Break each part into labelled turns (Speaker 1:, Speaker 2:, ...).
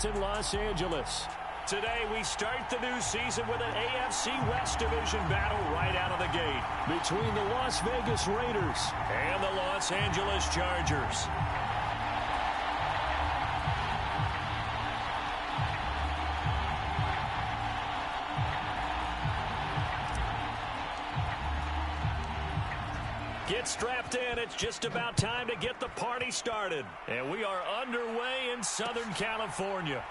Speaker 1: In Los Angeles. Today we start the new season with an AFC West Division battle right out of the gate between the Las Vegas Raiders and the Los Angeles Chargers. Get strapped in. It's just about time to get the party started. And we are underway in Southern California.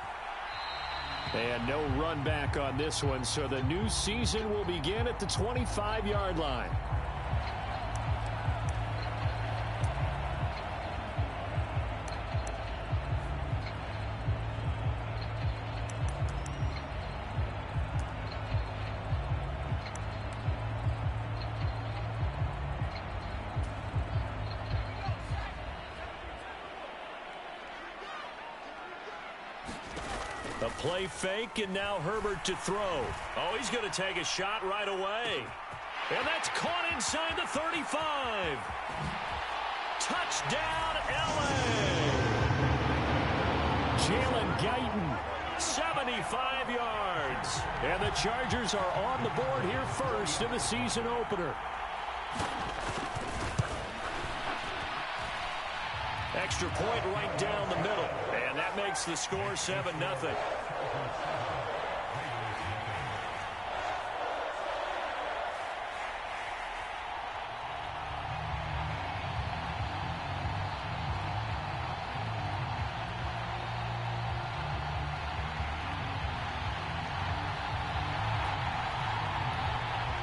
Speaker 1: And no run back on this one, so the new season will begin at the 25-yard line. A play fake, and now Herbert to throw. Oh, he's going to take a shot right away. And that's caught inside the 35. Touchdown, L.A. Jalen Guyton, 75 yards. And the Chargers are on the board here first in the season opener. Extra point right down the middle. And that makes the score 7-0.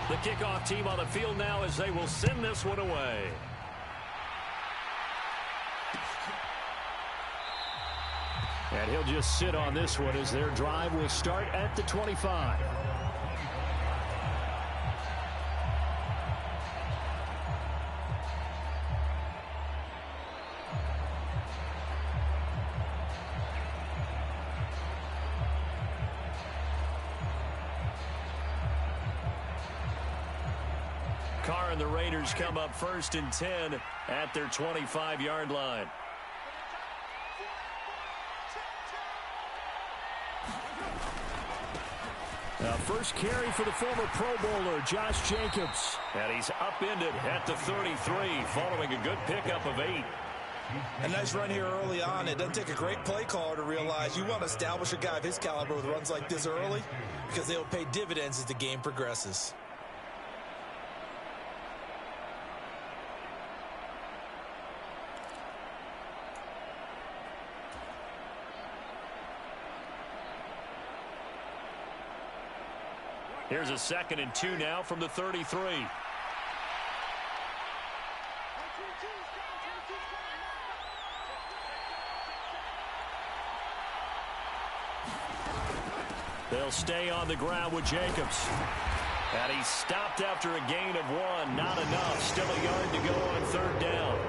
Speaker 1: The kickoff team on the field now as they will send this one away. And he'll just sit on this one as their drive will start at the 25. Carr and the Raiders come up first and 10 at their 25-yard line. First carry for the former Pro Bowler, Josh Jacobs. And he's upended at the 33, following a good pickup of 8.
Speaker 2: A nice run here early on. It doesn't take a great play caller to realize you want to establish a guy of his caliber with runs like this early because they'll pay dividends as the game progresses.
Speaker 1: Here's a 2nd and 2 now from the 33. They'll stay on the ground with Jacobs. And he's stopped after a gain of 1. Not enough. Still a yard to go on 3rd down.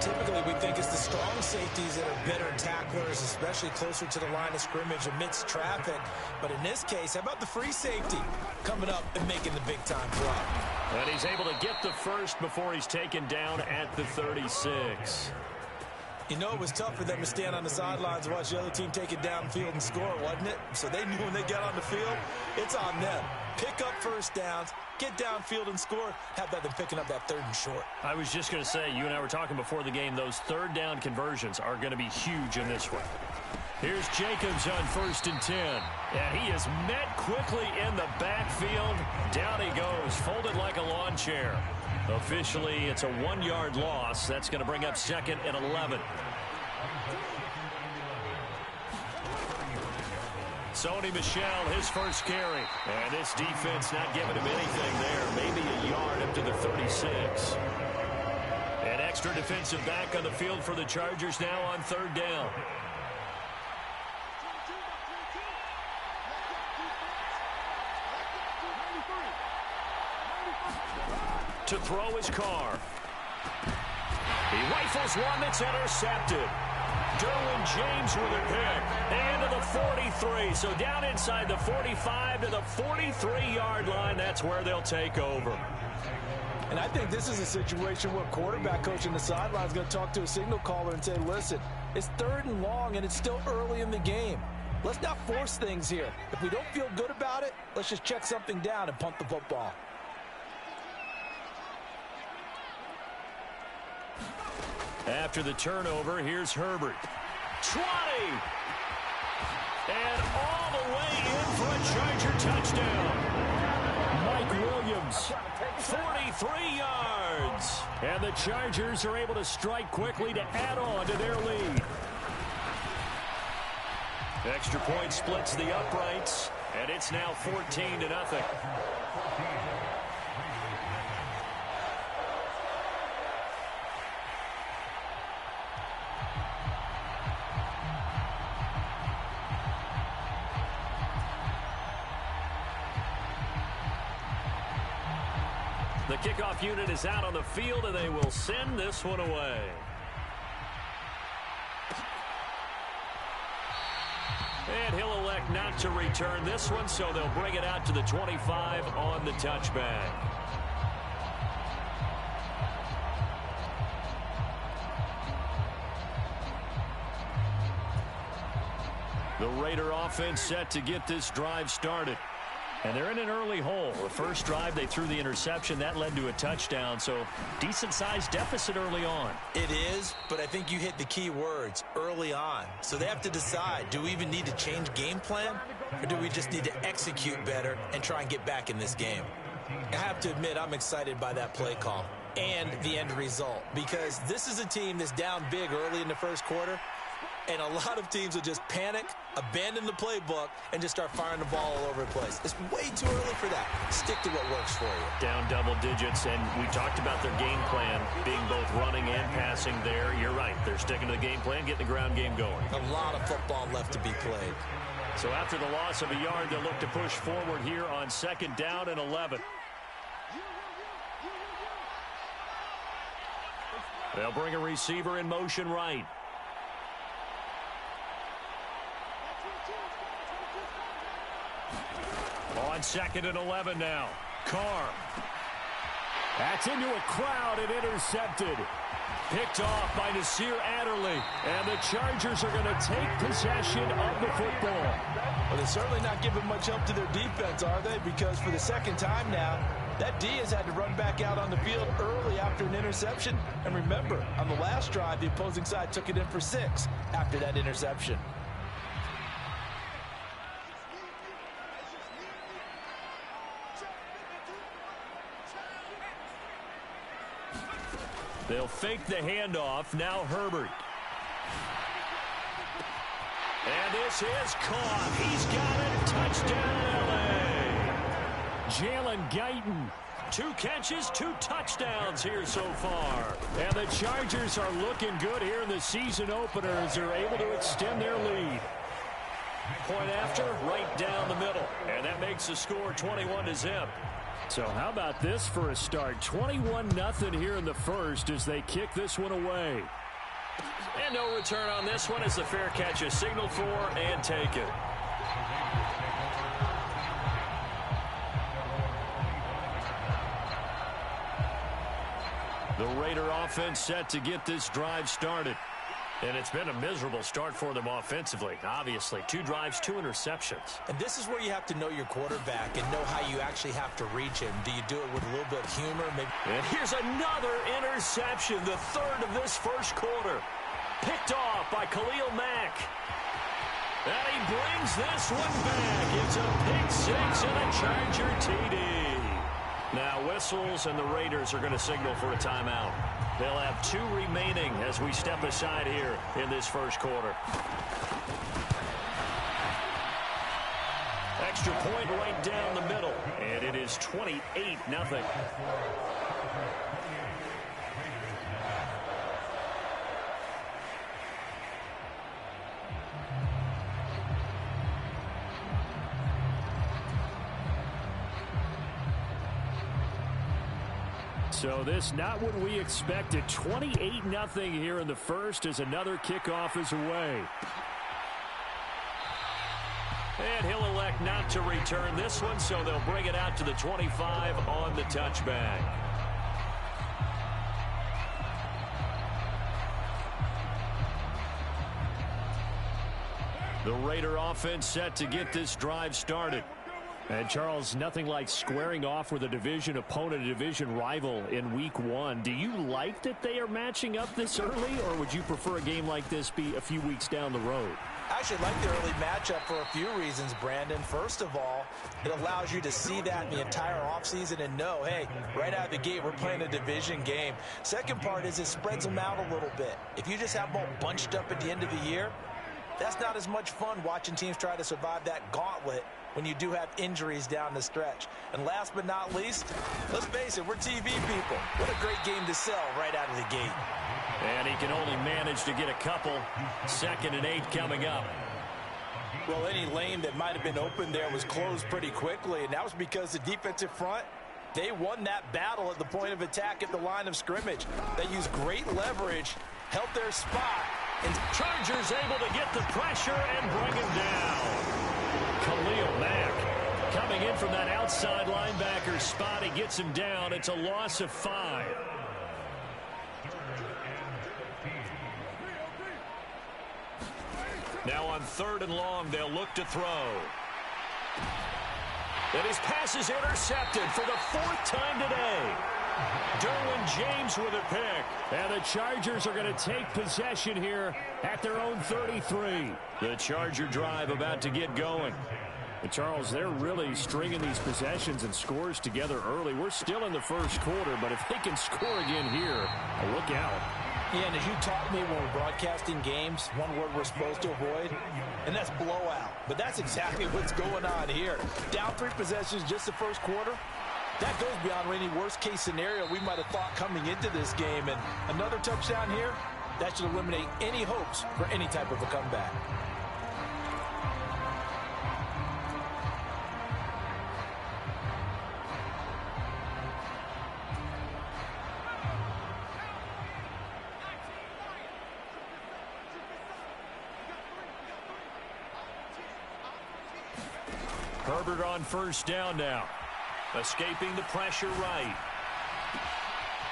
Speaker 2: Typically, we think it's the strong safeties that are better tacklers, especially closer to the line of scrimmage amidst traffic. But in this case, how about the free safety coming up and making the big-time play?
Speaker 1: And he's able to get the first before he's taken down at the 36.
Speaker 2: You know, it was tough for them to stand on the sidelines and watch the other team take it downfield and score, wasn't it? So they knew when they got on the field, it's on them. Pick up first downs, get downfield and score. How about them picking up that 3rd and short?
Speaker 1: I was just going to say, you and I were talking before the game, those 3rd down conversions are going to be huge in this one. Here's Jacobs on 1st and 10. And he is met quickly in the backfield. Down he goes, folded like a lawn chair. Officially, it's a 1-yard loss. That's going to bring up 2nd and 11. Sony Michel, his first carry. And this defense not giving him anything there. Maybe a yard up to the 36. An extra defensive back on the field for the Chargers now on 3rd down. To throw his Carr. He rifles one that's intercepted. Derwin James with a pick. And to the 43. So down inside the 45 to the 43-yard line. That's where they'll take over.
Speaker 2: And I think this is a situation where quarterback coach on the sideline is going to talk to a signal caller and say, listen, It's 3rd and long, and it's still early in the game. Let's not force things here. If we don't feel good about it, let's just check something down and punt the football.
Speaker 1: After the turnover, here's Herbert. 20! And all the way in for a Charger touchdown. Mike Williams, 43 yards. And the Chargers are able to strike quickly to add on to their lead. Extra point splits the uprights, and it's now 14-0. The kickoff unit is out on the field, and they will send this one away. And he'll elect not to return this one, so they'll bring it out to the 25 on the touchback. The Raider offense set to get this drive started. And they're in an early hole. The first drive, they threw the interception. That led to a touchdown, so decent-sized deficit early on.
Speaker 2: It is, but I think you hit the key words, early on. So they have to decide, do we even need to change game plan, or do we just need to execute better and try and get back in this game? I have to admit, I'm excited by that play call and the end result, because this is a team that's down big early in the first quarter, and a lot of teams will just panic, abandon the playbook, and just start firing the ball all over the place. It's way too early for that. Stick to what works for you.
Speaker 1: Down double digits, and we talked about their game plan being both running and passing there. You're right. They're sticking to the game plan, getting the ground game going.
Speaker 2: A lot of football left to be played.
Speaker 1: So after the loss of a yard, they'll look to push forward here on 2nd down and 11. They'll bring a receiver in motion right. On 2nd and 11 now. Carr. That's into a crowd and intercepted. Picked off by Nasir Adderley. And the Chargers are going to take possession of the football.
Speaker 2: Well, they're certainly not giving much help to their defense, are they? Because for the second time now, that D has had to run back out on the field early after an interception. And remember, on the last drive, the opposing side took it in for 6 after that interception.
Speaker 1: They'll fake the handoff. Now Herbert. And this is caught. He's got it. Touchdown, L.A. Jalen Guyton. 2 catches, 2 touchdowns here so far. And the Chargers are looking good here in the season opener as they're able to extend their lead. Point after, right down the middle. And that makes the score 21-0. So how about this for a start? 21-0 here in the first as they kick this one away. And no return on this one as the fair catch is signaled for and taken. The Raider offense set to get this drive started. And it's been a miserable start for them offensively. Obviously, 2 drives, 2 interceptions.
Speaker 2: And this is where you have to know your quarterback and know how you actually have to reach him. Do you do it with a little bit of humor? Maybe.
Speaker 1: And here's another interception, the 3rd of this first quarter. Picked off by Khalil Mack. And he brings this one back. It's a pick 6 and a Charger TD. Now whistles, and the Raiders are going to signal for a timeout. They'll have 2 remaining as we step aside here in this first quarter. Extra point right down the middle, and it is 28-0. So this not what we expected. 28-0 here in the first as another kickoff is away. And he'll elect not to return this one, so they'll bring it out to the 25 on the touchback. The Raider offense set to get this drive started. And, Charles, nothing like squaring off with a division opponent, a division rival in week one. Do you like that they are matching up this early, or would you prefer a game like this be a few weeks down the road?
Speaker 2: I actually like the early matchup for a few reasons, Brandon. First of all, it allows you to see that in the entire offseason and know, hey, right out of the gate, we're playing a division game. Second part is it spreads them out a little bit. If you just have them all bunched up at the end of the year, that's not as much fun watching teams try to survive that gauntlet when you do have injuries down the stretch. And last but not least, let's face it, we're TV people. What a great game to sell right out of the gate.
Speaker 1: And he can only manage to get a couple. 2nd and 8 coming up.
Speaker 2: Well, any lane that might have been open there was closed pretty quickly, and that was because the defensive front, they won that battle at the point of attack at the line of scrimmage. They used great leverage, held their spot, and
Speaker 1: Chargers able to get the pressure and bring him down. Khalil Mack coming in from that outside linebacker spot. He gets him down. It's a loss of 5. Now on 3rd and long, they'll look to throw. And his pass is intercepted for the 4th time today. Derwin James with a pick. And the Chargers are going to take possession here at their own 33. The Charger drive about to get going. And Charles, they're really stringing these possessions and scores together early. We're still in the first quarter, but if they can score again here, look out.
Speaker 2: Yeah, and as you taught me when we're broadcasting games, one word we're supposed to avoid, and that's blowout. But that's exactly what's going on here. Down 3 possessions just the first quarter. That goes beyond any worst-case scenario we might have thought coming into this game. And another touchdown here, that should eliminate any hopes for any type of a comeback.
Speaker 1: Herbert on 1st down now. Escaping the pressure right.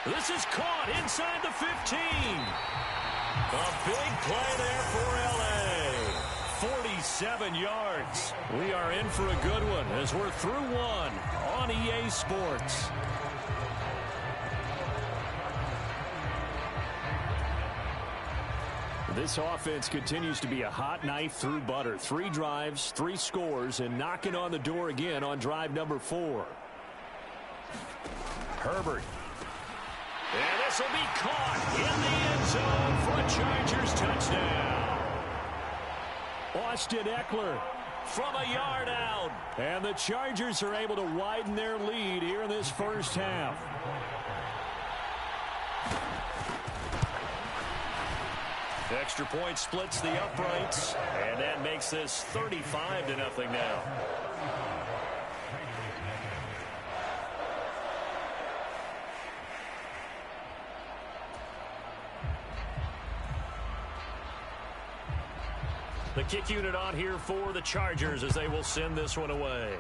Speaker 1: This is caught inside the 15. A big play there for L.A. 47 yards. We are in for a good one as we're through one on EA Sports. This offense continues to be a hot knife through butter. 3 drives, 3 scores, and knocking on the door again on drive number 4. Herbert. And this will be caught in the end zone for a Chargers touchdown. Austin Eckler from a yard out. And the Chargers are able to widen their lead here in this first half. Extra point splits the uprights, and that makes this 35-0 now. The kick unit on here for the Chargers as they will send this one away.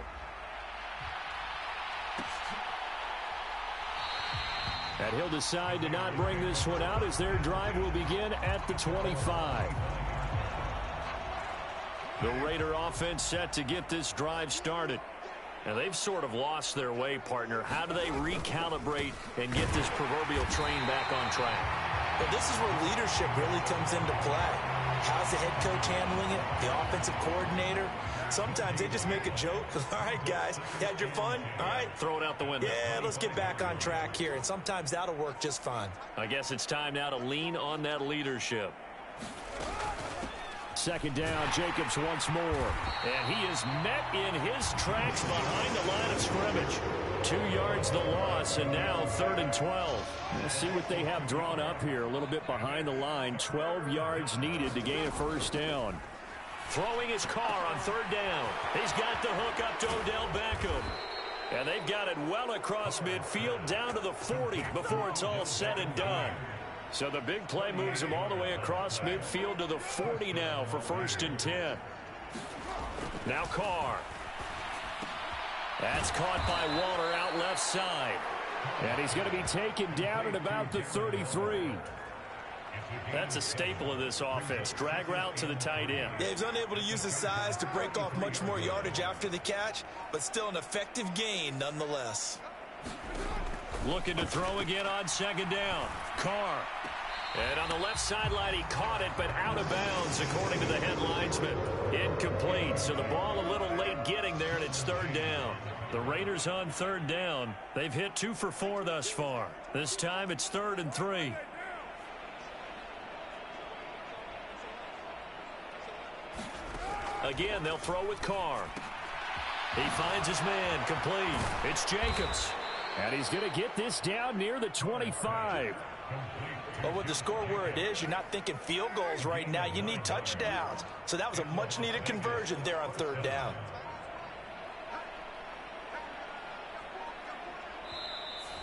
Speaker 1: And he'll decide to not bring this one out as their drive will begin at the 25. The Raider offense set to get this drive started. And they've sort of lost their way, partner. How do they recalibrate and get this proverbial train back on track?
Speaker 2: But this is where leadership really comes into play. How's the head coach handling it? The offensive coordinator? Sometimes they just make a joke. All right, guys, you had your fun? All right.
Speaker 1: Throw it out the window.
Speaker 2: Yeah, let's get back on track here. And sometimes that'll work just fine.
Speaker 1: I guess it's time now to lean on that leadership. 2nd down, Jacobs once more. And he is met in his tracks behind the line of scrimmage. 2 yards the loss, and now 3rd and 12. Let's see what they have drawn up here. A little bit behind the line. 12 yards needed to gain a 1st down. Throwing his car on 3rd down. He's got the hook up to Odell Beckham. And they've got it well across midfield down to the 40 before it's all said and done. So the big play moves him all the way across midfield to the 40 now for 1st and 10. Now Carr. That's caught by Waller out left side. And he's going to be taken down at about the 33. That's a staple of this offense. Drag route to the tight end.
Speaker 2: Yeah, he's unable to use his size to break off much more yardage after the catch, but still an effective gain nonetheless.
Speaker 1: Looking to throw again on second down. Carr. And on the left sideline, he caught it, but out of bounds, according to the head linesman. Incomplete, so the ball a little late getting there, and it's third down. The Raiders on third down. They've hit 2 for 4 thus far. This time it's 3rd and 3. Again, they'll throw with Carr. He finds his man, complete. It's Jacobs. And he's going to get this down near the 25.
Speaker 2: But with the score where it is, you're not thinking field goals right now. You need touchdowns. So that was a much-needed conversion there on third down.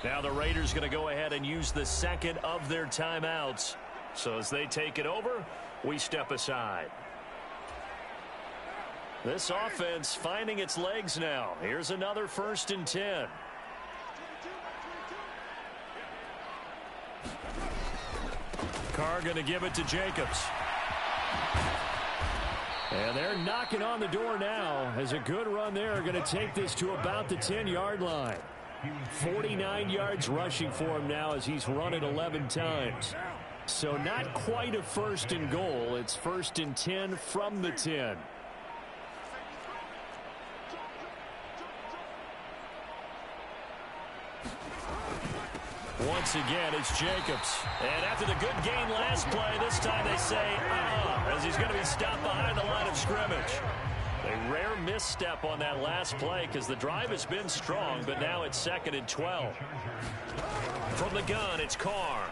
Speaker 1: Now the Raiders going to go ahead and use the second of their timeouts. So as they take it over, we step aside. This offense finding its legs now. Here's another 1st and 10. Carr going to give it to Jacobs. And they're knocking on the door now as a good run there. Going to take this to about the 10-yard line. 49 yards rushing for him now as he's run it 11 times. So not quite a 1st and goal. It's 1st and 10 from the 10. Once again, it's Jacobs. And after the good gain last play, this time they say, as he's going to be stopped behind the line of scrimmage. A rare misstep on that last play because the drive has been strong, but now it's 2nd and 12. From the gun, it's Carr.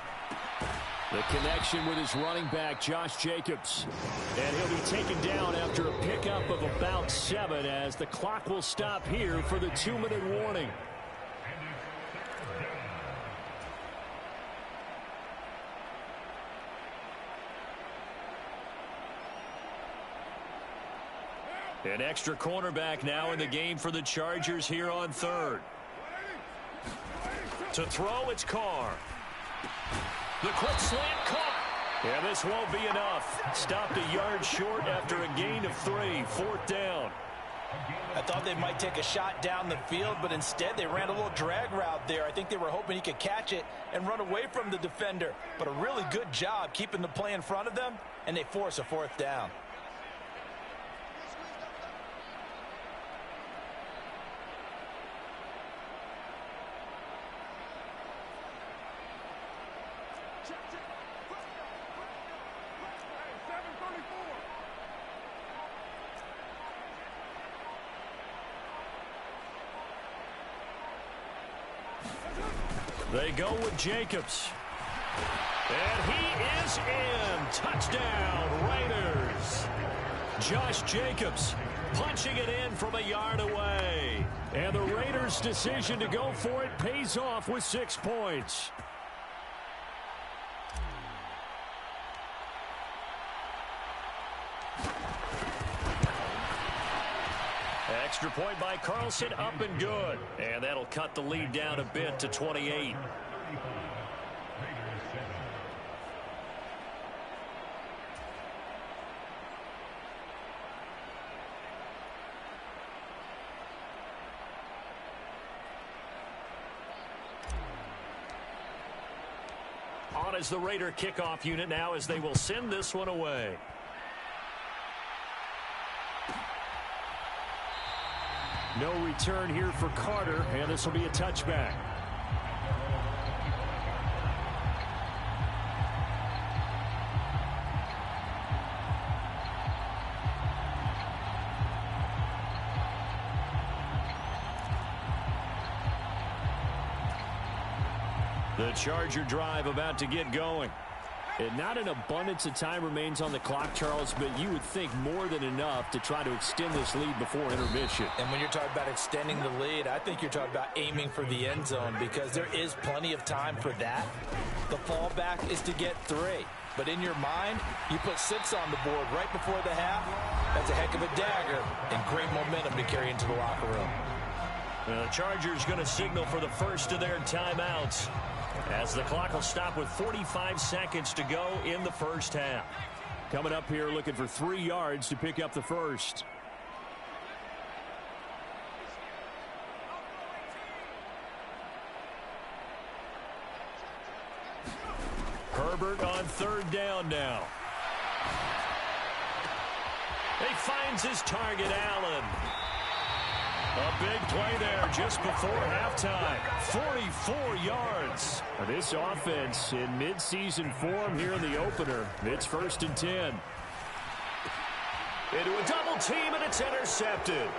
Speaker 1: The connection with his running back, Josh Jacobs. And he'll be taken down after a pickup of about 7 as the clock will stop here for the 2-minute warning. An extra cornerback now in the game for the Chargers here on third. To throw, it's Carr. The quick slant caught. And this won't be enough. Stopped a yard short after a gain of 3. 4th down.
Speaker 2: I thought they might take a shot down the field, but instead they ran a little drag route there. I think they were hoping he could catch it and run away from the defender. But a really good job keeping the play in front of them, and they force a 4th down.
Speaker 1: They go with Jacobs. And he is in. Touchdown, Raiders. Josh Jacobs punching it in from a yard away. And the Raiders' decision to go for it pays off with 6 points. Extra point by Carlson, up and good. And that'll cut the lead down a bit to 28. On is the Raider kickoff unit now as they will send this one away. No return here for Carter, and this will be a touchback. The Charger drive about to get going. And not an abundance of time remains on the clock, Charles, but you would think more than enough to try to extend this lead before intermission.
Speaker 2: And when you're talking about extending the lead, I think you're talking about aiming for the end zone because there is plenty of time for that. The fallback is to get 3. But in your mind, you put 6 on the board right before the half. That's a heck of a dagger and great momentum to carry into the locker room.
Speaker 1: The Chargers going to signal for the first of their timeouts. as the clock will stop with 45 seconds to go in the first half.
Speaker 3: Coming up here looking for 3 yards to pick up the first.
Speaker 1: Herbert on third down now. He finds his target, Allen. A big play there just before halftime. 44 yards.
Speaker 3: This offense in midseason form here in the opener. It's 1st and 10.
Speaker 1: Into a double team, and it's intercepted.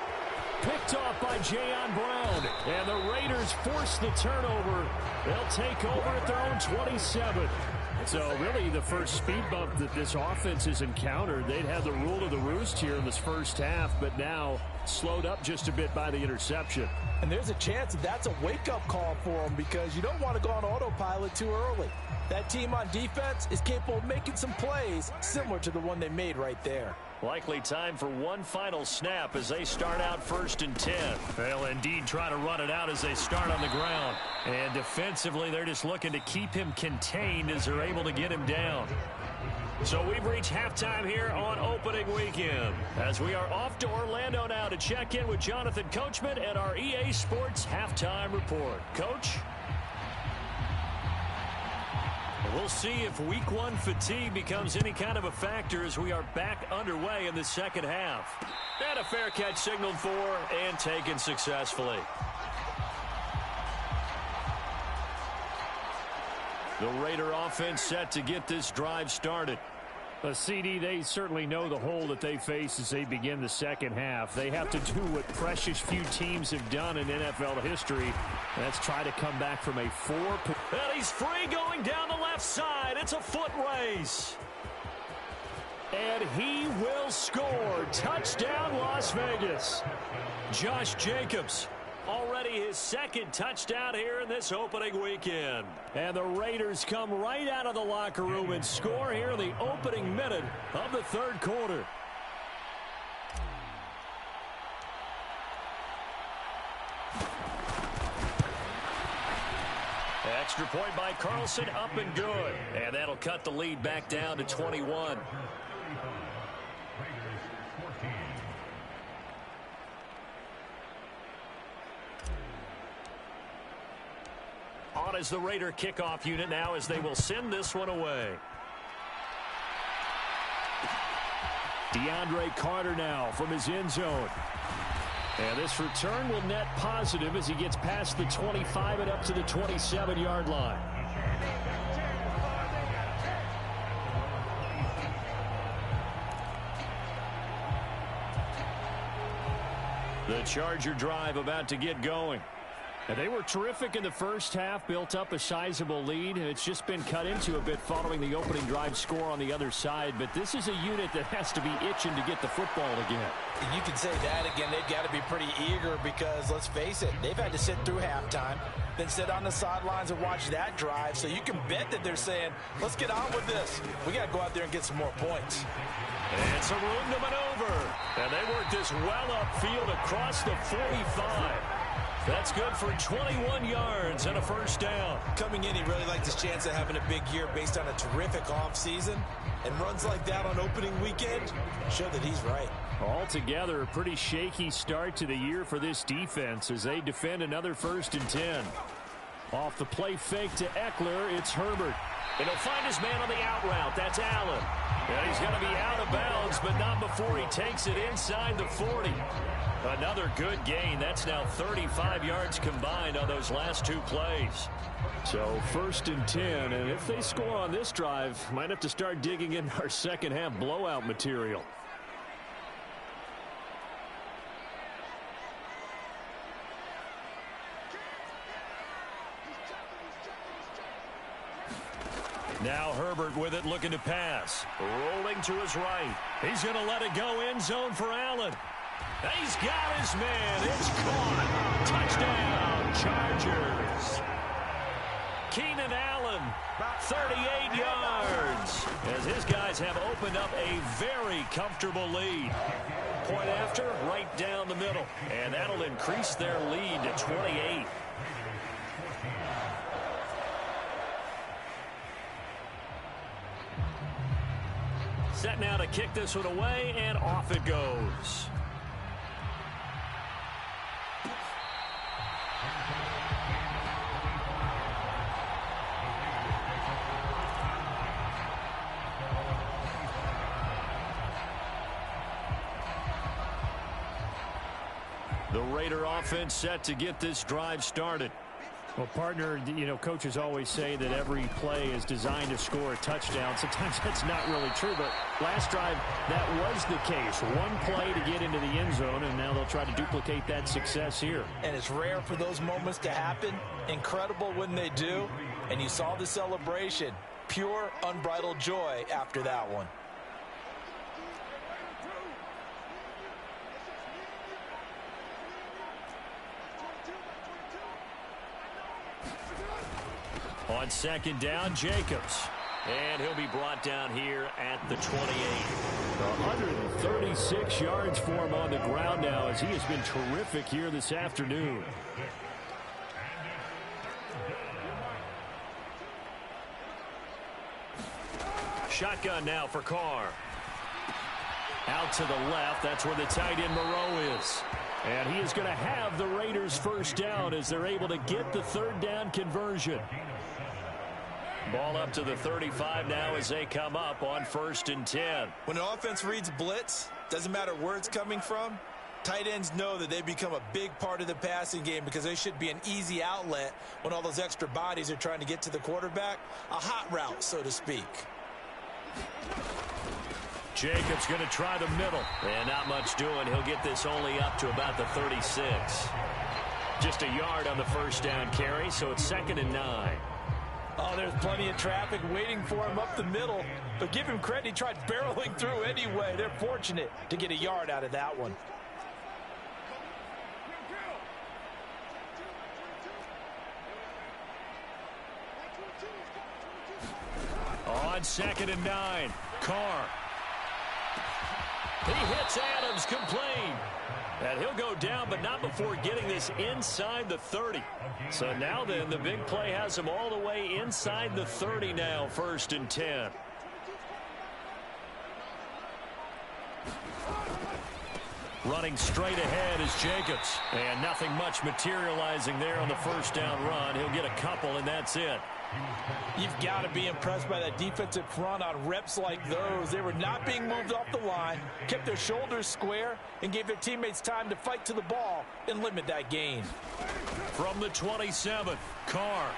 Speaker 3: Picked off by Jayon Brown. And the Raiders force the turnover. They'll take over at their own 27. So really the first speed bump that this offense has encountered. They'd had the rule of the roost here in this first half, but now slowed up just a bit by the interception.
Speaker 2: And there's a chance that that's a wake-up call for them, because you don't want to go on autopilot too early. That team on defense is capable of making some plays similar to the one they made right there.
Speaker 1: Likely time for one final snap as they start out 1st and 10. They'll indeed try to run it out as they start on the ground. And defensively, they're just looking to keep him contained as they're able to get him down. So we've reached halftime here on opening weekend, as we are off to Orlando now to check in with Jonathan Coachman and our EA Sports Halftime Report. Coach? We'll see if week 1 fatigue becomes any kind of a factor as we are back underway in the second half. And a fair catch signaled for and taken successfully. The Raider offense set to get this drive started.
Speaker 3: CD, they certainly know the hole that they face as they begin the second half. They have to do what precious few teams have done in NFL history. That's try to come back from a 4.
Speaker 1: And he's free going down the left side. It's a foot race. And he will score. Touchdown, Las Vegas. Josh Jacobs. Already his 2nd touchdown here in this opening weekend.
Speaker 3: And the Raiders come right out of the locker room and score here in the opening minute of the 3rd quarter.
Speaker 1: Extra point by Carlson, up and good. And that'll cut the lead back down to 21. On as the Raider kickoff unit now as they will send this one away.
Speaker 3: DeAndre Carter now from his end zone. And this return will net positive as he gets past the 25 and up to the 27-yard line.
Speaker 1: The Charger drive about to get going.
Speaker 3: And they were terrific in the first half, built up a sizable lead. It's just been cut into a bit following the opening drive score on the other side. But this is a unit that has to be itching to get the football again.
Speaker 2: You can say that again. They've got to be pretty eager because, let's face it, they've had to sit through halftime, then sit on the sidelines and watch that drive. So you can bet that they're saying, let's get on with this. We got to go out there and get some more points.
Speaker 1: And some room to maneuver. And they work this well upfield across the 45. That's good for 21 yards and a first down.
Speaker 2: Coming in, he really liked his chance of having a big year based on a terrific offseason. And runs like that on opening weekend show that he's right.
Speaker 3: Altogether, a pretty shaky start to the year for this defense as they defend another 1st and 10. Off the play fake to Eckler, it's Herbert.
Speaker 1: And he'll find his man on the out route. That's Allen. And he's going to be out of bounds, but not before he takes it inside the 40. Another good gain. That's now 35 yards combined on those last 2 plays.
Speaker 3: So 1st and 10, and if they score on this drive, might have to start digging in our second half blowout material.
Speaker 1: Now Herbert with it, looking to pass. Rolling to his right. He's going to let it go end zone for Allen. He's got his man. It's caught. Touchdown, Chargers. Keenan Allen, 38 yards. As his guys have opened up a very comfortable lead. Point after, right down the middle. And that'll increase their lead to 28. Set now to kick this one away, and off it goes. The Raider offense set to get this drive started.
Speaker 3: Well, partner, you know, coaches always say that every play is designed to score a touchdown. Sometimes that's not really true, but last drive, that was the case. One play to get into the end zone, and now they'll try to duplicate that success here.
Speaker 2: And it's rare for those moments to happen. Incredible when they do. And you saw the celebration. Pure, unbridled joy after that one.
Speaker 1: On second down, Jacobs. And he'll be brought down here at the 28.
Speaker 3: 136 yards for him on the ground now, as he has been terrific here this afternoon.
Speaker 1: Shotgun now for Carr. Out to the left. That's where the tight end Moreau is.
Speaker 3: And he is going to have the Raiders first down as they're able to get the third down conversion.
Speaker 1: Ball up to the 35 now as they come up on 1st and 10.
Speaker 2: When an offense reads blitz, doesn't matter where it's coming from, tight ends know that they become a big part of the passing game because they should be an easy outlet when all those extra bodies are trying to get to the quarterback. A hot route, so to speak.
Speaker 1: Jacobs going to try the middle. And not much doing. He'll get this only up to about the 36. Just a yard on the first down carry, so it's 2nd and 9.
Speaker 2: Oh, there's plenty of traffic waiting for him up the middle. But give him credit, he tried barreling through anyway. They're fortunate to get a yard out of that one.
Speaker 1: On 2nd and 9, Carr. He hits Adams complete. And he'll go down, but not before getting this inside the 30. So now then, the big play has him all the way inside the 30 now, 1st and 10. Running straight ahead is Jacobs. And nothing much materializing there on the first down run. He'll get a couple, and that's it.
Speaker 2: You've got to be impressed by that defensive front on reps like those. They were not being moved off the line, kept their shoulders square, and gave their teammates time to fight to the ball and limit that gain.
Speaker 1: From the 27th, Carr.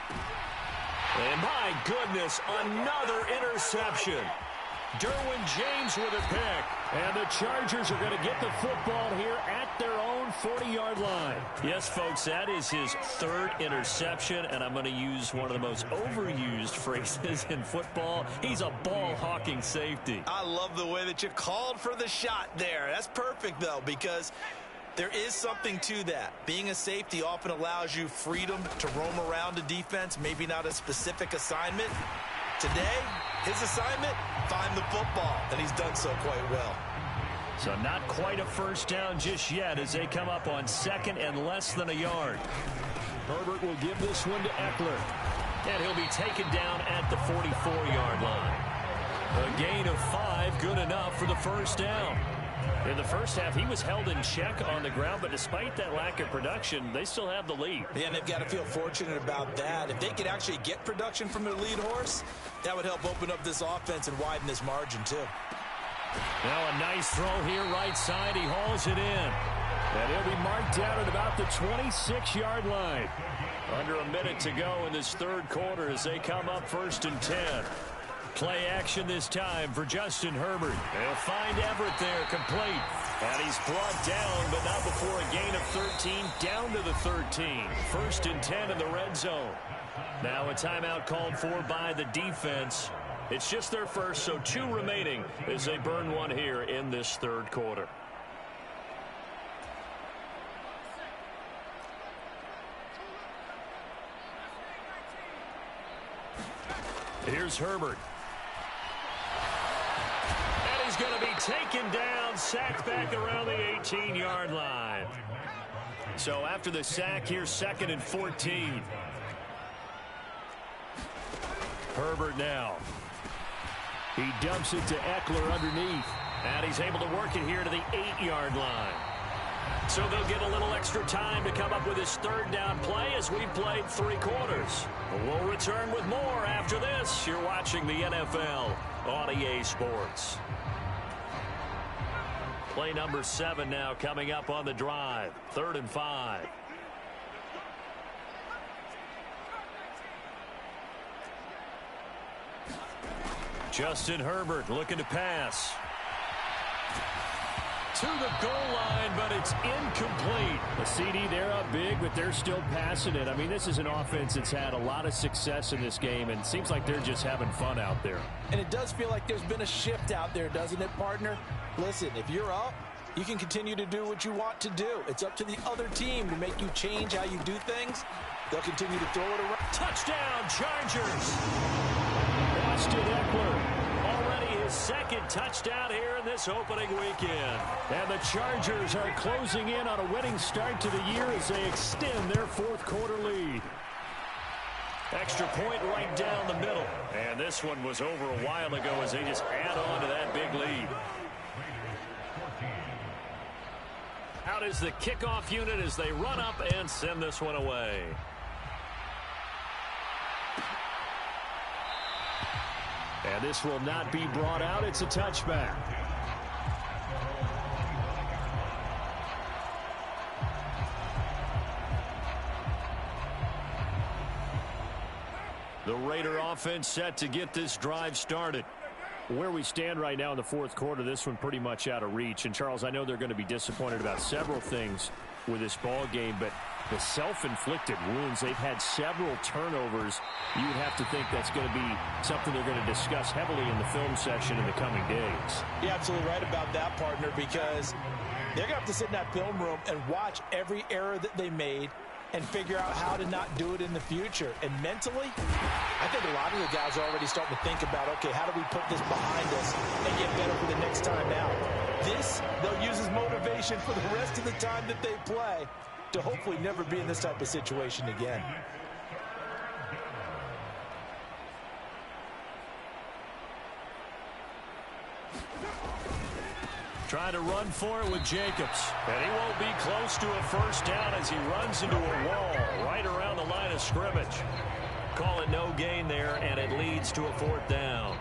Speaker 1: And my goodness, another interception. Derwin James with a pick.
Speaker 3: And the Chargers are going to get the football here at their own 40-yard line.
Speaker 1: Yes, folks, that is his 3rd interception, and I'm going to use one of the most overused phrases in football. He's a ball-hawking safety.
Speaker 2: I love the way that you called for the shot there. That's perfect, though, because there is something to that. Being a safety often allows you freedom to roam around a defense, maybe not a specific assignment. Today, his assignment, find the football, and he's done so quite well.
Speaker 1: So not quite a first down just yet as they come up on 2nd and less than a yard.
Speaker 3: Herbert will give this one to Eckler.
Speaker 1: And he'll be taken down at the 44-yard line. A gain of 5, good enough for the first down. In the first half, he was held in check on the ground, but despite that lack of production, they still have the lead.
Speaker 2: Yeah, and they've got to feel fortunate about that. If they could actually get production from their lead horse, that would help open up this offense and widen this margin, too.
Speaker 1: Now a nice throw here, right side. He hauls it in.
Speaker 3: And he'll be marked down at about the 26-yard line.
Speaker 1: Under a minute to go in this 3rd quarter as they come up 1st and 10. Play action this time for Justin Herbert. They'll find Everett there, complete. And he's brought down, but not before a gain of 13, down to the 13. 1st and 10 in the red zone. Now a timeout called for by the defense. It's just their first, so 2 remaining as they burn one here in this 3rd quarter. Here's Herbert. And he's going to be taken down, sacked back around the 18-yard line. So after the sack, here's 2nd and 14. Herbert now.
Speaker 3: He dumps it to Eckler underneath.
Speaker 1: And he's able to work it here to the 8-yard line. So they'll get a little extra time to come up with his third down play as we've played 3 quarters. We'll return with more after this. You're watching the NFL on EA Sports. Play number 7 now coming up on the drive. 3rd and 5. Justin Herbert looking to pass. To the goal line, but it's incomplete.
Speaker 3: The CD, they're up big, but they're still passing it. I mean, this is an offense that's had a lot of success in this game, and it seems like they're just having fun out there.
Speaker 2: And it does feel like there's been a shift out there, doesn't it, partner? Listen, if you're up, you can continue to do what you want to do. It's up to the other team to make you change how you do things. They'll continue to throw it around.
Speaker 1: Touchdown, Chargers.
Speaker 3: Austin Eckler.
Speaker 1: His second touchdown here in this opening weekend.
Speaker 3: And the Chargers are closing in on a winning start to the year as they extend their 4th quarter lead.
Speaker 1: Extra point right down the middle. And this one was over a while ago as they just add on to that big lead. Out is the kickoff unit as they run up and send this one away.
Speaker 3: And this will not be brought out. It's a touchback.
Speaker 1: The Raider offense set to get this drive started.
Speaker 3: Where we stand right now in the 4th quarter, this one pretty much out of reach. And, Charles, I know they're going to be disappointed about several things with this ball game, but the self-inflicted wounds, they've had several turnovers. You would have to think that's going to be something they're going to discuss heavily in the film session in the coming days.
Speaker 2: You're absolutely right about that, partner, because they're going to have to sit in that film room and watch every error that they made and figure out how to not do it in the future. And mentally, I think a lot of the guys are already starting to think about, okay, how do we put this behind us and get better for the next time out? This, they'll use as motivation for the rest of the time that they play to hopefully never be in this type of situation again.
Speaker 1: Trying to run for it with Jacobs. And he won't be close to a first down as he runs into a wall right around the line of scrimmage. Call it no gain there, and it leads to a 4th down.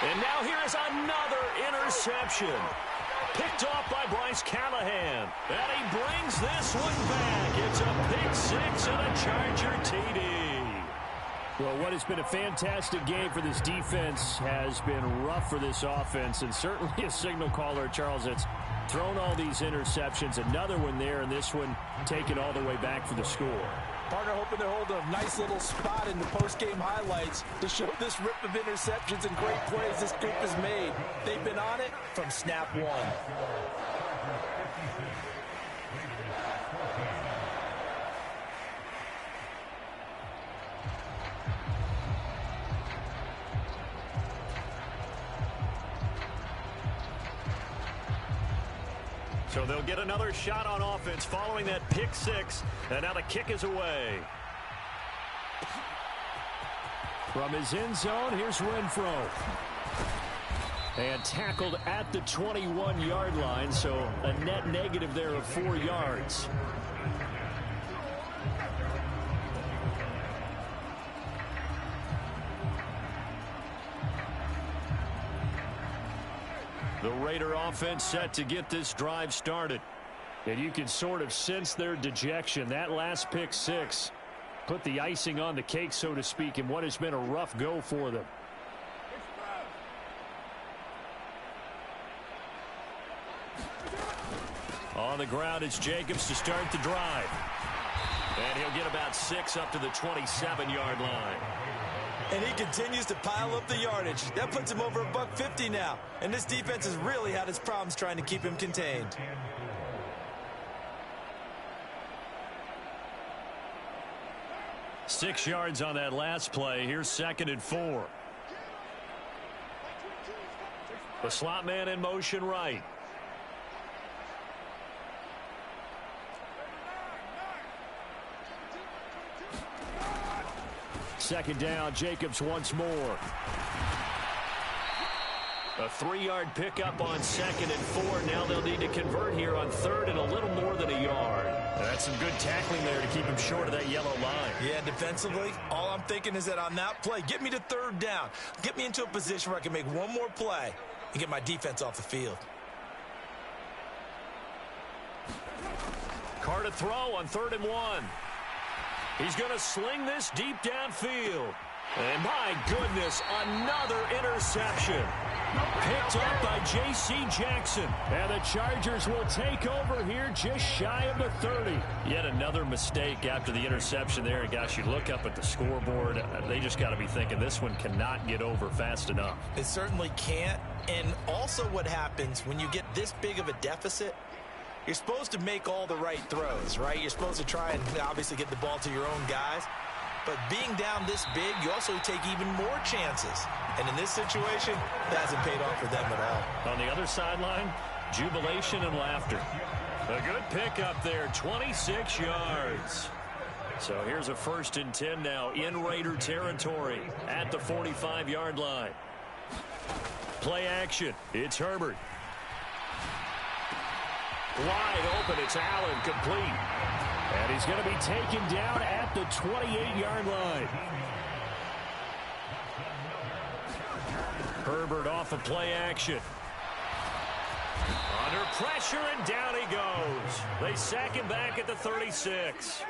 Speaker 1: And now here is another interception. Picked off by Bryce Callahan. And he brings this one back. It's a pick 6 and a Charger TD.
Speaker 3: Well, what has been a fantastic game for this defense has been rough for this offense, and certainly a signal caller, Charles, that's thrown all these interceptions. Another one there, and this one taken all the way back for the score.
Speaker 2: Partner hoping they're holding a nice little spot in the post-game highlights to show this rip of interceptions and great plays this group has made. They've been on it from snap 1.
Speaker 1: So they'll get another shot on offense following that pick 6. And now the kick is away.
Speaker 3: From his end zone, here's Renfro. And tackled at the 21-yard line, so a net negative there of 4 yards.
Speaker 1: The Raider offense set to get this drive started.
Speaker 3: And you can sort of sense their dejection. That last pick 6 put the icing on the cake, so to speak, in what has been a rough go for them.
Speaker 1: On the ground, it's Jacobs to start the drive. And he'll get about 6 up to the 27-yard line.
Speaker 2: And he continues to pile up the yardage. That puts him over $150 now. And this defense has really had its problems trying to keep him contained.
Speaker 1: Six yards on that last play. Here's 2nd and 4. The slot man in motion right.
Speaker 3: second down. Jacobs once more.
Speaker 1: A 3-yard pickup on 2nd and 4. Now they'll need to convert here on 3rd and a little more than a yard.
Speaker 3: That's some good tackling there to keep him short of that yellow line.
Speaker 2: Yeah, defensively, all I'm thinking is that on that play, get me to 3rd down. Get me into a position where I can make one more play and get my defense off the field.
Speaker 1: Carr to throw on 3rd and 1. He's going to sling this deep downfield. And my goodness, another interception. Picked up by J.C. Jackson.
Speaker 3: And the Chargers will take over here just shy of the 30.
Speaker 1: Yet another mistake after the interception there. And gosh, you look up at the scoreboard, they just got to be thinking this one cannot get over fast enough.
Speaker 2: It certainly can't. And also what happens when you get this big of a deficit, you're supposed to make all the right throws, right? You're supposed to try and obviously get the ball to your own guys. But being down this big, you also take even more chances. And in this situation, that hasn't paid off for them at all.
Speaker 1: On the other sideline, jubilation and laughter. A good pickup there, 26 yards. So here's a 1st and 10 now in Raider territory at the 45-yard line. Play action. It's Herbert. Wide open. It's Allen, complete.
Speaker 3: And he's going to be taken down at the 28-yard line.
Speaker 1: Herbert off of play action. Under pressure, and down he goes. They sack him back at the 36.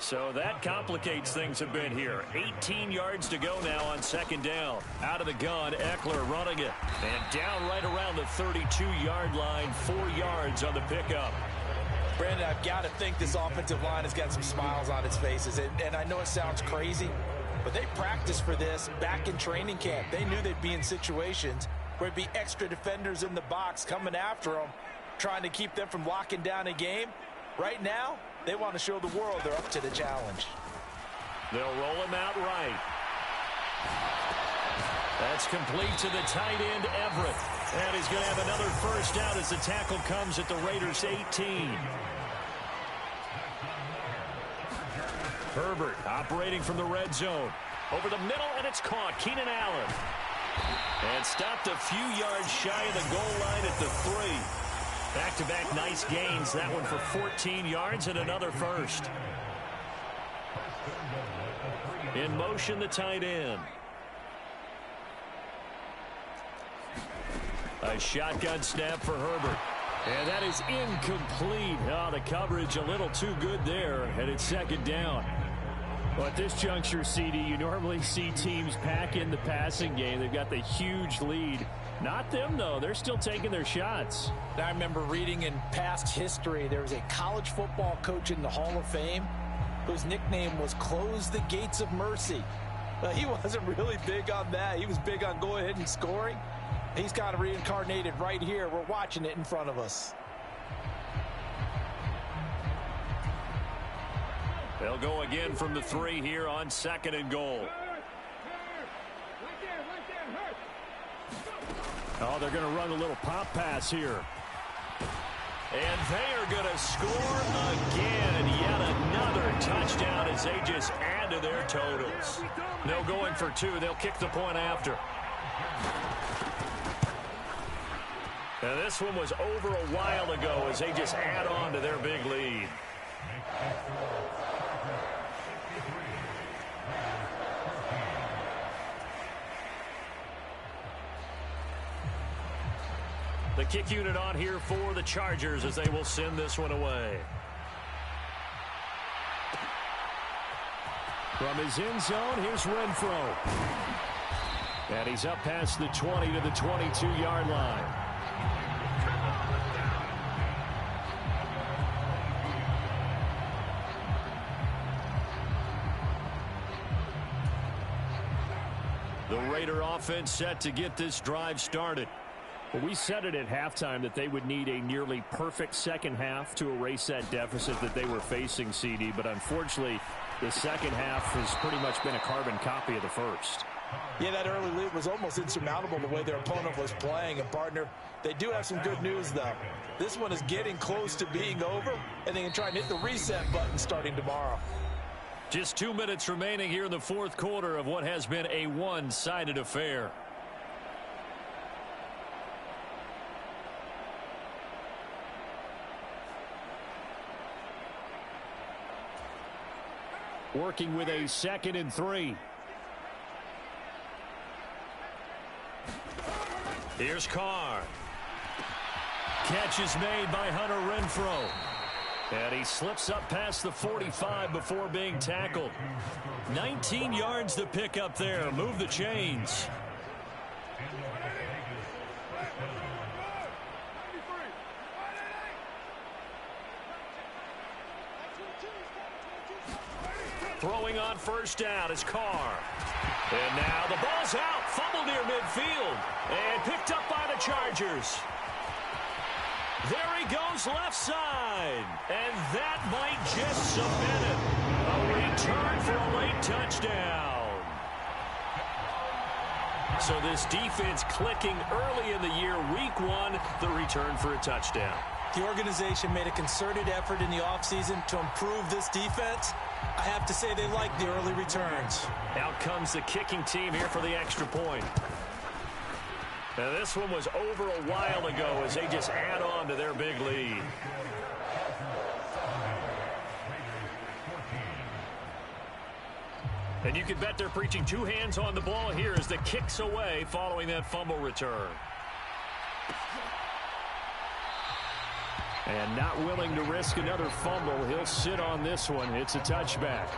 Speaker 1: So that complicates things a bit here. 18 yards to go now on 2nd down. Out of the gun, Eckler running it. And down right around the 32-yard line, 4 yards on the pickup.
Speaker 2: Brandon, I've got to think this offensive line has got some smiles on its faces. And I know it sounds crazy, but they practiced for this back in training camp. They knew they'd be in situations where it'd be extra defenders in the box coming after them, trying to keep them from locking down a game. Right now, they want to show the world they're up to the challenge.
Speaker 1: They'll roll him out right. That's complete to the tight end, Everett. And he's going to have another 1st down as the tackle comes at the Raiders' 18. Herbert operating from the red zone. Over the middle, and it's caught. Keenan Allen. And stopped a few yards shy of the goal line at the 3. Back-to-back nice gains. That one for 14 yards and another 1st. In motion, the tight end. A shotgun snap for Herbert.
Speaker 3: And that is incomplete. Oh, the coverage a little too good there. And it's 2nd down. Well, at this juncture, CD, you normally see teams pack in the passing game. They've got the huge lead. Not them, though. They're still taking their shots.
Speaker 2: I remember reading in past history, there was a college football coach in the Hall of Fame whose nickname was Close the Gates of Mercy. He wasn't really big on that. He was big on go ahead and scoring. He's kind of reincarnated right here. We're watching it in front of us.
Speaker 1: They'll go again from the 3 here on 2nd and goal.
Speaker 3: Oh, they're going to run a little pop pass here.
Speaker 1: And they are going to score again. Yet another touchdown as they just add to their totals. No going for 2. They'll kick the point after. Now this one was over a while ago as they just add on to their big lead. The kick unit on here for the Chargers as they will send this one away.
Speaker 3: From his end zone, here's Renfro. And he's up past the 20 to the 22-yard line.
Speaker 1: The Raider offense set to get this drive started.
Speaker 3: Well, we said it at halftime that they would need a nearly perfect second half to erase that deficit that they were facing, CD. But unfortunately, the second half has pretty much been a carbon copy of the first.
Speaker 2: Yeah, that early lead was almost insurmountable the way their opponent was playing. And, partner, they do have some good news, though. This one is getting close to being over, and they can try and hit the reset button starting tomorrow.
Speaker 1: Just 2 minutes remaining here in the fourth quarter of what has been a one-sided affair.
Speaker 3: Working with a 2nd and 3.
Speaker 1: Here's Carr. Catch is made by Hunter Renfrow. And he slips up past the 45 before being tackled. 19 yards to pick up there. Move the chains. Throwing on first down is Carr. And now the ball's out. Fumbled near midfield. And picked up by the Chargers. There he goes left side. And that might just cement it. A return for a late touchdown. So this defense clicking early in the year. Week 1, the return for a touchdown.
Speaker 2: The organization made a concerted effort in the offseason to improve this defense. I have to say they like the early returns.
Speaker 1: Out comes the kicking team here for the extra point. Now this one was over a while ago as they just add on to their big lead. And you can bet they're preaching 2 hands on the ball here as the kick's away following that fumble return.
Speaker 3: And not willing to risk another fumble. He'll sit on this one. It's a touchback.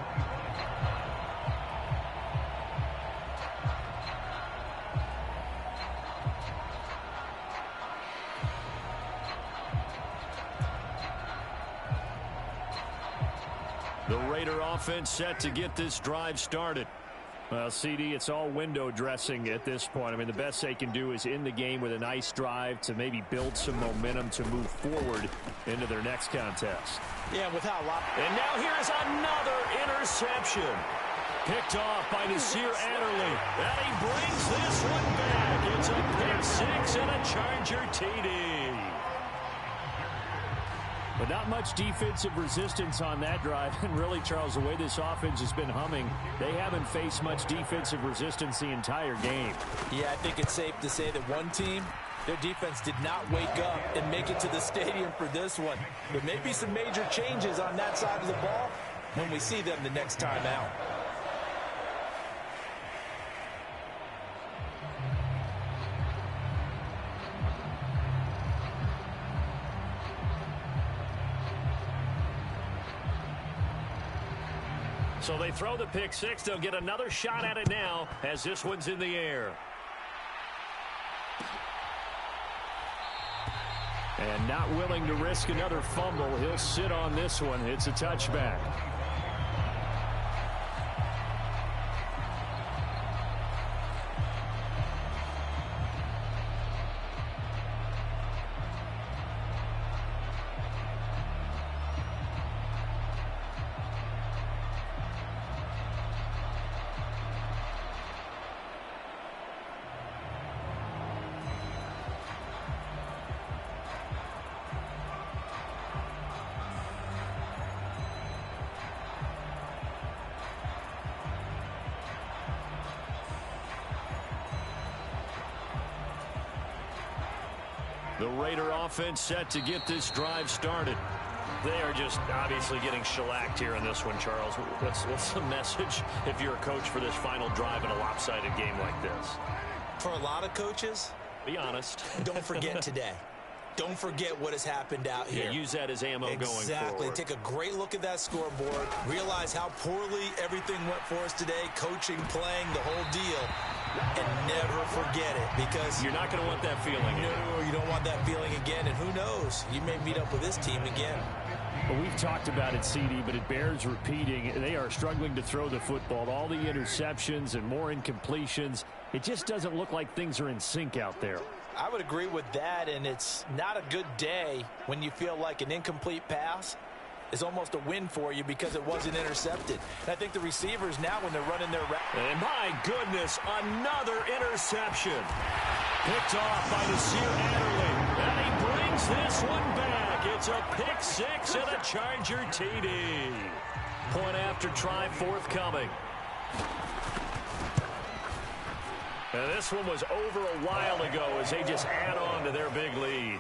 Speaker 3: The Raider offense set to get this drive started. Well, CD, it's all window dressing at this point. I mean, the best they can do is end the game with a nice drive to maybe build some momentum to move forward into their next contest.
Speaker 2: Yeah, without a lot.
Speaker 1: And now here is another interception. Picked off by Nasir Adderley. And he brings this one back. It's a pick 6 and a Charger TD.
Speaker 3: But not much defensive resistance on that drive. And really, Charles, the way this offense has been humming, they haven't faced much defensive resistance the entire game.
Speaker 2: Yeah, I think it's safe to say that one team, their defense did not wake up and make it to the stadium for this one. There may be some major changes on that side of the ball when we see them the next time out.
Speaker 1: So they throw the pick 6. They'll get another shot at it now as this one's in the air.
Speaker 3: And not willing to risk another fumble. He'll sit on this one. It's a touchback. The Raider offense set to get this drive started.
Speaker 1: They are just obviously getting shellacked here in this one, Charles. What's the message if you're a coach for this final drive in a lopsided game like this?
Speaker 2: For a lot of coaches,
Speaker 1: be honest.
Speaker 2: Don't forget today. Don't forget what has happened out here.
Speaker 1: Yeah, use that as ammo going forward.
Speaker 2: Exactly. Take a great look at that scoreboard. Realize how poorly everything went for us today. Coaching, playing, the whole deal. And never forget it, because
Speaker 1: you're not going to want that feeling again.
Speaker 2: No, you don't want that feeling again. And who knows? You may meet up with this team again.
Speaker 3: Well, we've talked about it, CD, but it bears repeating. They are struggling to throw the football. All the interceptions and more incompletions. It just doesn't look like things are in sync out there.
Speaker 2: I would agree with that, and it's not a good day when you feel like an incomplete pass is almost a win for you because it wasn't intercepted. And I think the receivers now, when they're running their route.
Speaker 1: And my goodness, another interception. Picked off by Nasir Adderley. And he brings this one back. It's a pick 6 and a Charger TD. Point after try forthcoming. Now, this one was over a while ago as they just add on to their big lead.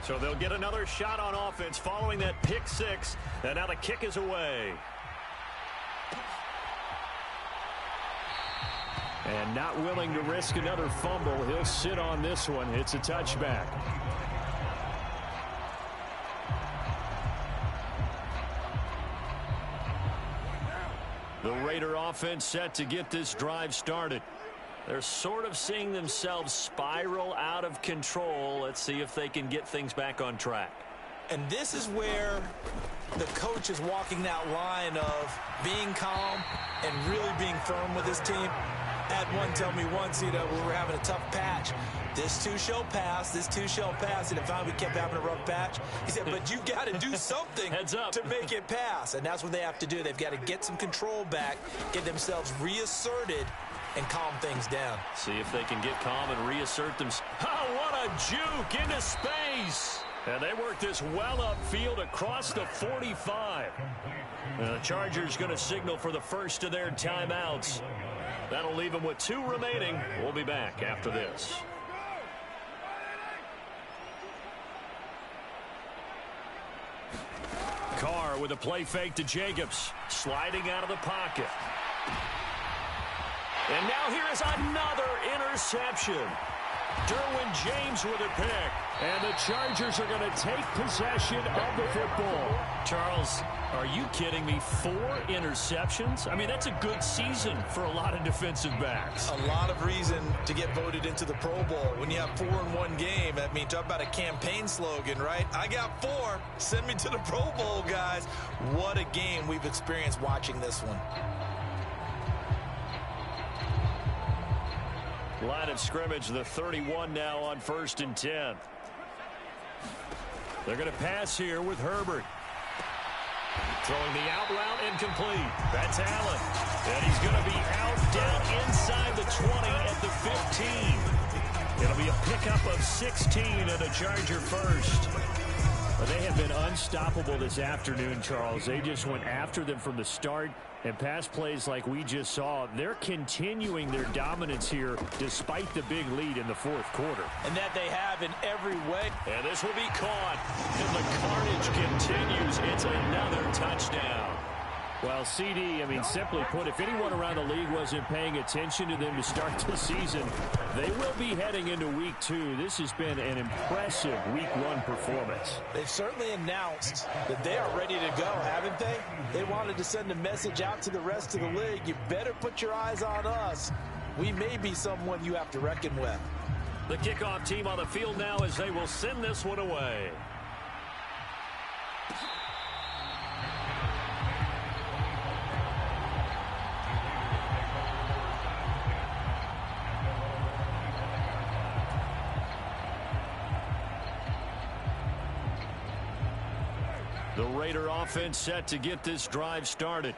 Speaker 1: So they'll get another shot on offense following that pick six. And now the kick is away.
Speaker 3: And not willing to risk another fumble. He'll sit on this one. It's a touchback. The Raider offense set to get this drive started. They're sort of seeing themselves spiral out of control. Let's see if they can get things back on track.
Speaker 2: And this is where the coach is walking that line of being calm and really being firm with his team. Had one tell me once, we were having a tough patch. This too shall pass. This too shall pass. And finally we kept having a rough patch. He said, but you got to do something
Speaker 1: Heads up.
Speaker 2: to make it pass. And that's what they have to do. They've got to get some control back, get themselves reasserted, and calm things down.
Speaker 1: See if they can get calm and reassert them. Oh, what a juke into space. And they work this well upfield across the 45. And the Chargers going to signal for the first of their timeouts. That'll leave them with 2 remaining. We'll be back after this. Carr with a play fake to Jacobs. Sliding out of the pocket. And now here is another interception. Derwin James with a pick.
Speaker 3: And the Chargers are going to take possession of the football.
Speaker 1: Charles, are you kidding me? 4 interceptions? I mean, that's a good season for a lot of defensive backs.
Speaker 2: A lot of reason to get voted into the Pro Bowl. When you have 4 in one game, I mean, talk about a campaign slogan, right? I got 4. Send me to the Pro Bowl, guys. What a game we've experienced watching this one.
Speaker 1: Line of scrimmage, the 31 now on 1st and 10. They're going to pass here with Herbert. Throwing the out route incomplete. That's Allen. And he's going to be out down inside the 20 at the 15. It'll be a pickup of 16 and a Charger first.
Speaker 3: Well, they have been unstoppable this afternoon, Charles. They just went after them from the start. And pass plays like we just saw, they're continuing their dominance here despite the big lead in the 4th quarter.
Speaker 2: And that they have in every way.
Speaker 1: And this will be caught. And the carnage continues. It's another touchdown.
Speaker 3: Well, CD, I mean, simply put, if anyone around the league wasn't paying attention to them to start the season, they will be heading into week 2. This has been an impressive week 1 performance.
Speaker 2: They've certainly announced that they are ready to go, haven't they? They wanted to send a message out to the rest of the league. You better put your eyes on us. We may be someone you have to reckon with.
Speaker 1: The kickoff team on the field now as they will send this one away. The Raider offense set to get this drive started.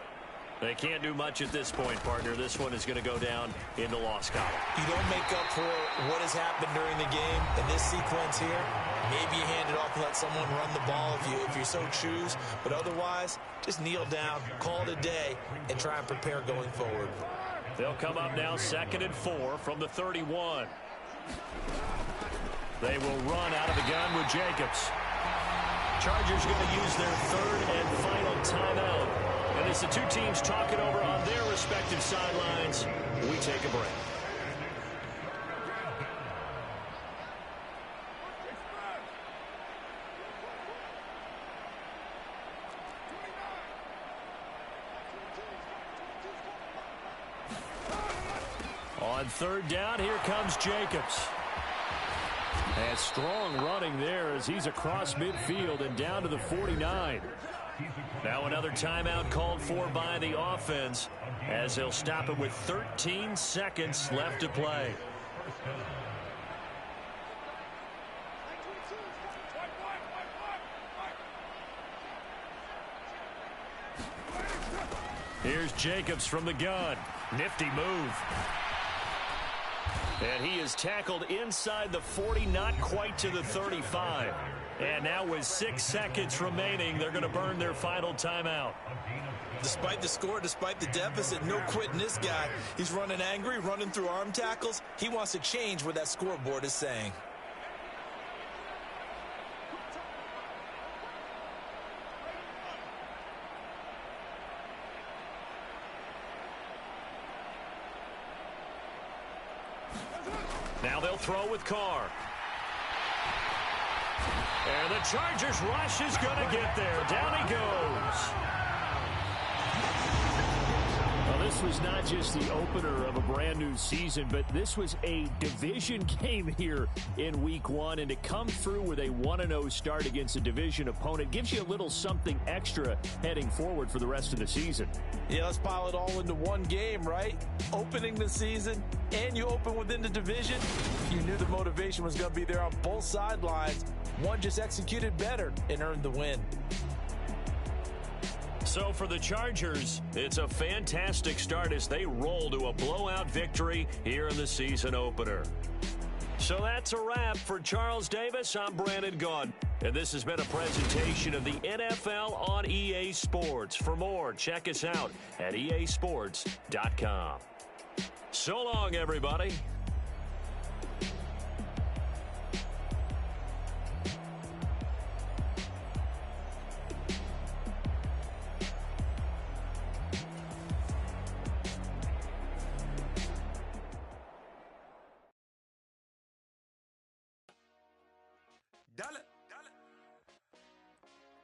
Speaker 1: They can't do much at this point, partner. This one is going to go down in the loss column.
Speaker 2: You don't make up for what has happened during the game in this sequence here. Maybe you hand it off and let someone run the ball if you so choose. But otherwise, just kneel down, call it a day, and try and prepare going forward.
Speaker 1: They'll come up now 2nd and 4 from the 31. They will run out of the gun with Jacobs. Chargers going to use their 3rd and final timeout. And as the 2 teams talk it over on their respective sidelines, we take a break. On 3rd down, here comes Jacobs. And strong running there as he's across midfield and down to the 49. Now another timeout called for by the offense as they'll stop it with 13 seconds left to play. Here's Jacobs from the gun. Nifty move. And he is tackled inside the 40, not quite to the 35. And now with 6 seconds remaining, they're going to burn their final timeout.
Speaker 2: Despite the score, despite the deficit, no quitting this guy. He's running angry, running through arm tackles. He wants to change what that scoreboard is saying.
Speaker 1: Now they'll throw with Carr. And the Chargers rush is going to get there. Down he goes.
Speaker 3: Well, this was not just the opener of a brand new season, but this was a division game here in week 1. And to come through with a 1-0 start against a division opponent gives you a little something extra heading forward for the rest of the season.
Speaker 2: Yeah, let's pile it all into one game, right? Opening the season, and you open within the division. You knew the motivation was going to be there on both sidelines. One just executed better and earned the win.
Speaker 1: So for the Chargers, it's a fantastic start as they roll to a blowout victory here in the season opener. So that's a wrap for Charles Davis. I'm Brandon Gaudin, and this has been a presentation of the NFL on EA Sports. For more, check us out at easports.com. So long, everybody.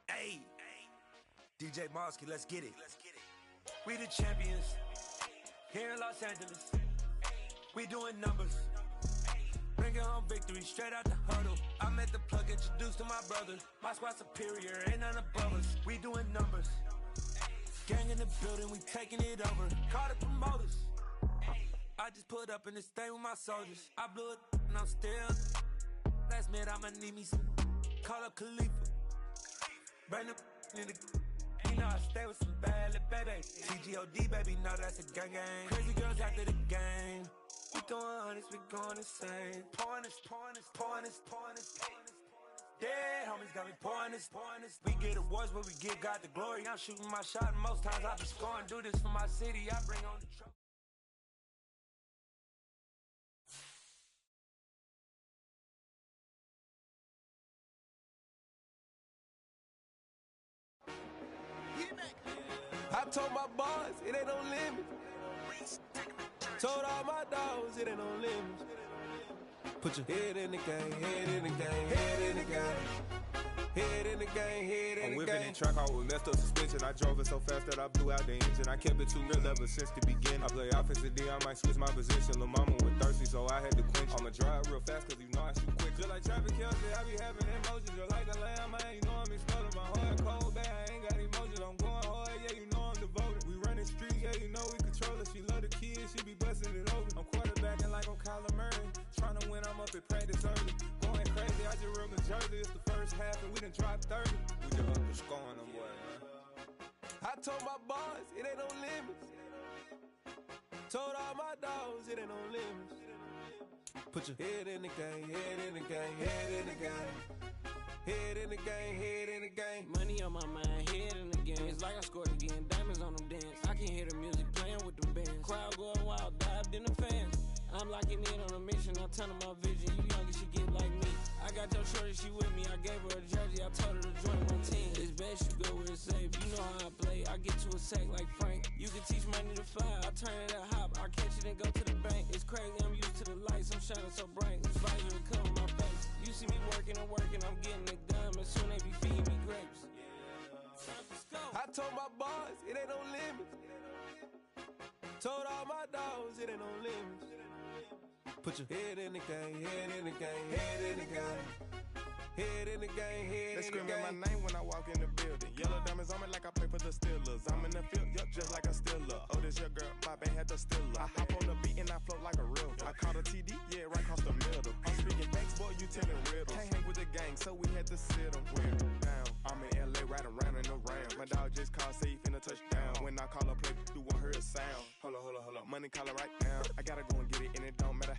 Speaker 4: Hey, DJ Mosky, let's get it. We the champions here in Los Angeles. We doing numbers. Bringing home victory straight out the huddle. I met the plug, introduced to my brother. My squad superior, ain't none above us. We doing numbers. Gang in the building, we taking it over. Call the promoters. I just put up in this thing with my soldiers. I blew it and I'm still. Last minute I'ma need me some. Call up Khalifa. Brand new in the. You know I stay with some bad little baby. TGOD baby, know that's a gang gang. Crazy girls after the game. We throwing hundreds, we going insane. Pouring this. Dead homies got me pouring this. We get awards, but we give God the glory. I'm shooting my shot, and most times I be scoring. Do this for my city, I bring on the trophy.
Speaker 5: I told my boys, it ain't no limit. Told all my dogs, it ain't no limits. Put your head in the game, head in the game, head in the game. Head in the game, head in the game.
Speaker 6: I'm whipping in track out with messed up suspension. I drove it so fast that I blew out the engine. I kept it too real ever since the beginning. I play offensive D, I might switch my position. Lil' mama was thirsty, so I had to quench. I'ma drive real fast, cause you know I shoot quick. Just like traffic Kelsey, I be having emotions. Just like the lamb, man, you know I'm exploding. My heart cold, bad, I ain't got emotions. I'm going hard, yeah, you know I'm devoted. We running streets, yeah, you know we control it. She love the kids, she be busting it over. I'm quarterbacking like I'm Kyler Murray. Trying to win, I'm up at practice early. Going crazy, I just real the jersey. It's the first half and we done dropped 30. We just up the scoring them, boy, man.
Speaker 5: I told my boys, it ain't no limits. Told all my dogs, it ain't no limits. Put your head in the game, head in the game, head in the game. Head in the game, head in the game.
Speaker 7: Money on my mind, head in the game. It's like I scored again, diamonds on them dance. I can hear the music playing with them bands. Crowd going wild, dived in the fans. I'm locking in on a mission, I'm turning my vision. You young, you should get like me. I got your shorty, she with me. I gave her a jersey, I told her to join my team. It's best you go where it's safe. You know how I play, I get to a sack like Frank. You can teach money to fly, I turn it at hop. I catch it and go to the bank. It's crazy, I'm used to the lights, I'm shining so bright. This visor will cover my face. You see me working and working, I'm getting it done. But soon they be feeding me grapes.
Speaker 5: I told my boys, it ain't no limits. Told all my dogs, it ain't no limits. Put your head in the game, head in the game, head in the game. Head in the game, head in the game.
Speaker 6: They screaming my name when I walk in the building. Yellow diamonds on me like I play for the Steelers. I'm in the field, yup, just like a Steeler. Oh, this your girl, my band had the Steeler. I hop on the beat and I float like a river. I caught a TD, yeah, right across the middle. I'm speaking thanks, boy, you telling riddles. Can't hang with the gang, so we had to sit them down. I'm in LA, riding around in the round. My dog just called, say he finna touch down. When I call a play, do want her a sound. Hold on.
Speaker 8: money, call it right now. I gotta go and get it, and it don't matter